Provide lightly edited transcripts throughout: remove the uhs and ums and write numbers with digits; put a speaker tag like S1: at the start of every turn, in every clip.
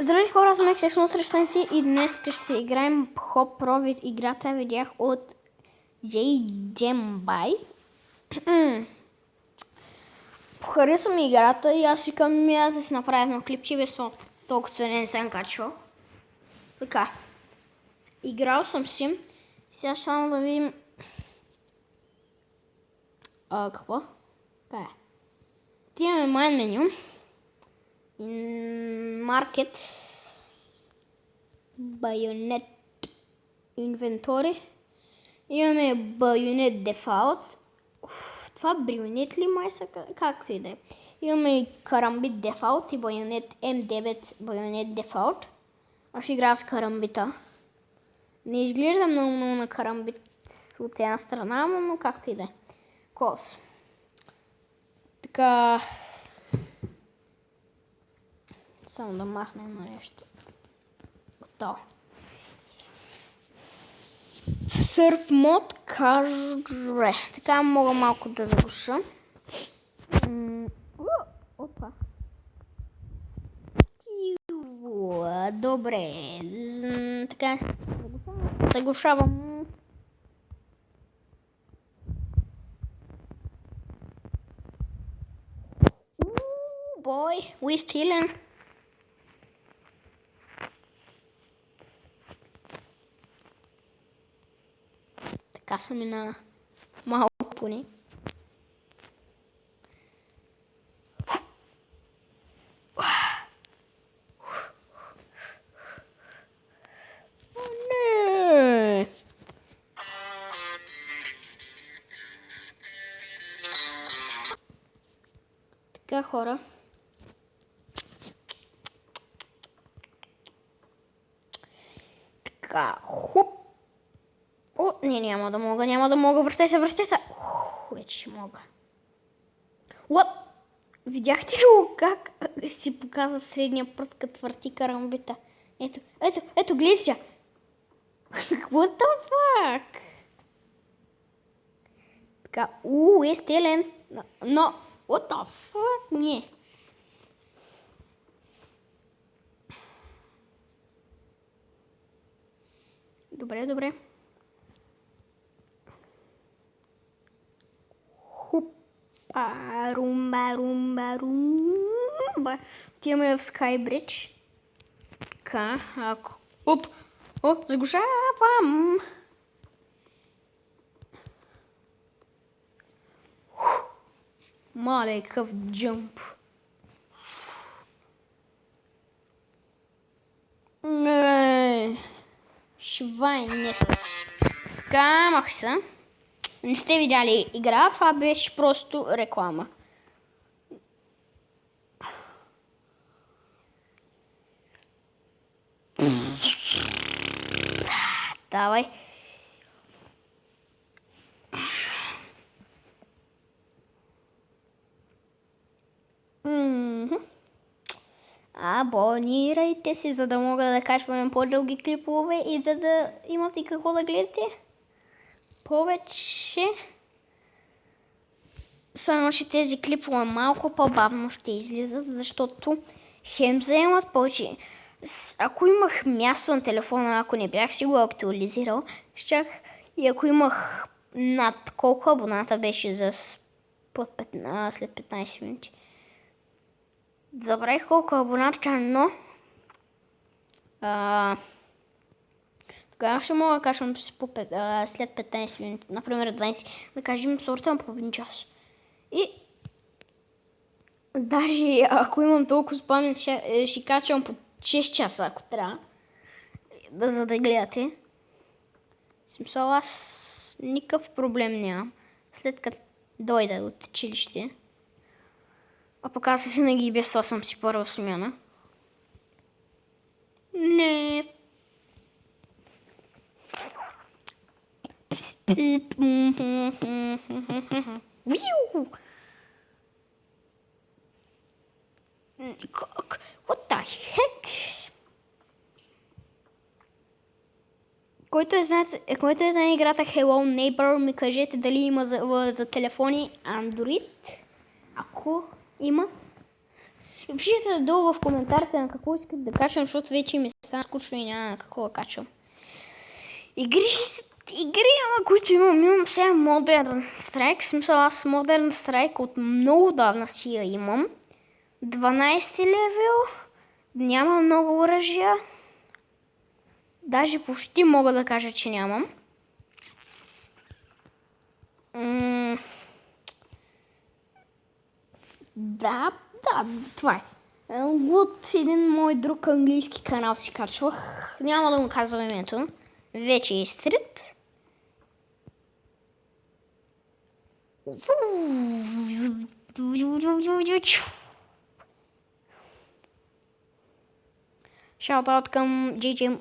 S1: Здравейте хора, съм Ексес Монстръщен си и днес ще играем Hop Pro. Играта видях от J Jembai. Хареса ми играта и аз искам да си направя едно клипче, без толкова се не съм качвал. Така, играл съм си. Сега само да видим... какво? Така е. Имаме Mine меню. Market, Bayonet Inventory. Имаме Bayonet Default. Това Bayonet ли май са? Както и да е. Имаме и Karambit Default и Bayonet M9 Bayonet Default. Аз ще играя с Karambit. Не изглежда много на Karambit от една страна, но както и да е. Клас. Така... Само да махнем на нещо. Готово. В Surf мод кажа. Така мога малко да заглуша. Опа. Добре. Така. Заглушавам. Бой, we stealing. Така са ми на малко поне. Не. Така хора. Така, хоп. О, не, няма да мога. Връщай се. Вече ще мога. What? Видяхте ли го как си показа средния пръст, като върти Карамбита? Ето, гледай сега. What the fuck? Така, е стелен. Но, what the fuck? Не. Добре. Румба. Отиваме в Skybridge. Така, заглушавам. Мале, какъв джъмп. Швайнес. Така, мах се. Не сте видяли игра, това беше просто реклама. Давай. Абонирайте се, за да мога да качваме по-дълги клипове и да имате какво да гледате повече. Само че тези клипове малко по-бавно ще излизат, защото хем вземат повече. Ако имах място на телефона, ако не бях си го актуализирал, щях и ако имах над колко абоната беше за след 15 минути. Забравих колко абоната, но тогава ще мога да качвам след 15 минути, например 20, да кажем сортам по един час. И даже ако имам толкова памет, ще качвам по 6 часа, ако трябва, за да гледате. Смисъл, аз никакъв проблем нямам, след като дойда от училище. А пък аз винаги и без това съм си първа смяна. Не. What the heck? Който е знае играта Hello Neighbor, ми кажете дали има за телефони Android. Ако има, И пишете долу в коментарите на какво искате да качвам, защото вече ми стана скучно и няма какво да качвам. Игри, ама които имам сега Modern Strike. В смисъл аз Modern Strike от много давна си я имам. 12 левел. Няма много оръжия. Даже почти мога да кажа, че нямам. Да, това е. От един мой друг английски канал си качвах. Няма да му казвам името. Вече е изтрит. Shoutout към JJM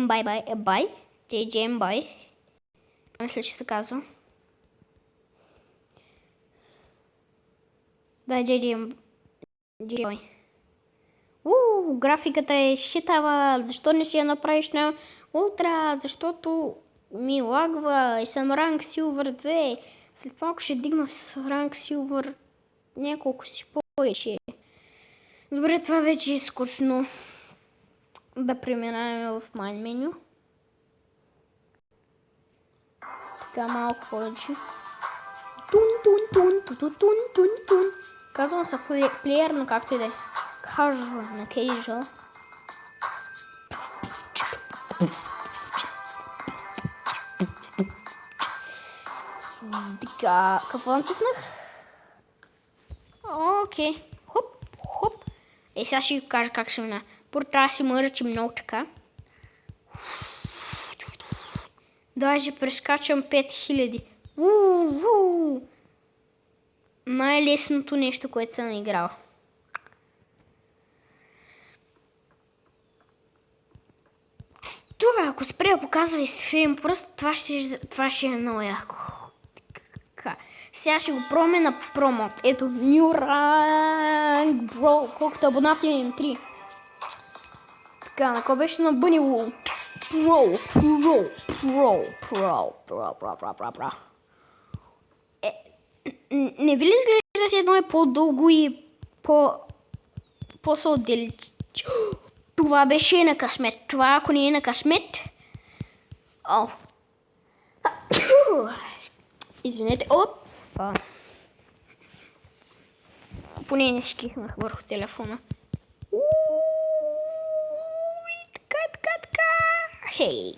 S1: Bye. JJM Bye. Мисля, че се казва. Да, JJM Bye. Графиката е шитава. Защо не си я направиш на ултра? Защото ми лагва и съм ранг Silver 2. След малко ще дигна с ранг Silver няколко си повече. Добре, това вече е скучно. Да преминаваме в Mine Menu. Така малко повече. Тун. Казвам са плеер, но както и да е. Casual. Така, какво натиснах? Окей. Хоп. Сега ще ви кажа как ще мина. Първо трябва да си мърчи много така. Даже прескачам 5000. Най-лесното нещо, което съм играл. Това, ако спре да показва и среден пръст, това ще е много яко. Сега ще го пробваме на промот. Ето, New Rank, bro. Колкото абонати имам 3. Така, на кой беше на Bunny Wall? Pro. Не ви ли изглежда си едно е по-дълго и по-съотделич? Това беше на късмет. Това ако не е на късмет... Извинете. Поне не си кихнах върху телефона. Така. Хей.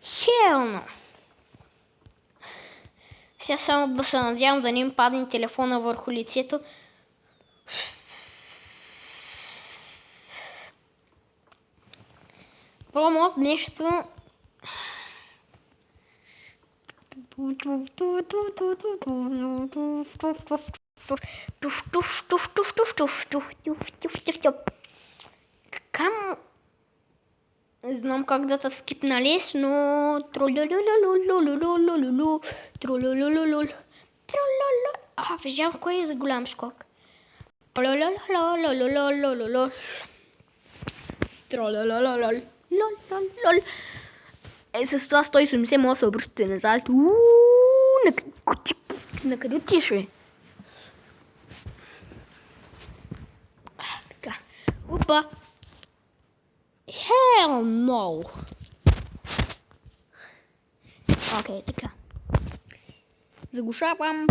S1: Хелно. Сега само да се надявам да не ми падне телефона върху лицето. Промот нещо... Кам... Не знам как да те скипна лес, но... Виждам кой е за голям скок. С това 180 може да се обръщате назад. Накъде отиш, бе? Така. Опа. Hell no. Окей, така. Заглушавам.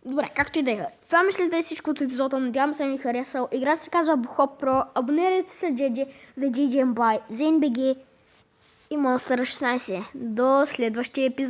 S1: Добре, както и да е. Това мисля да е всичко от епизода. Надявам се да ви харесал. Играта се казва Hop Pro. Абонирайте се за JJM Bye, за NBG и Monster 16. До следващия епизод.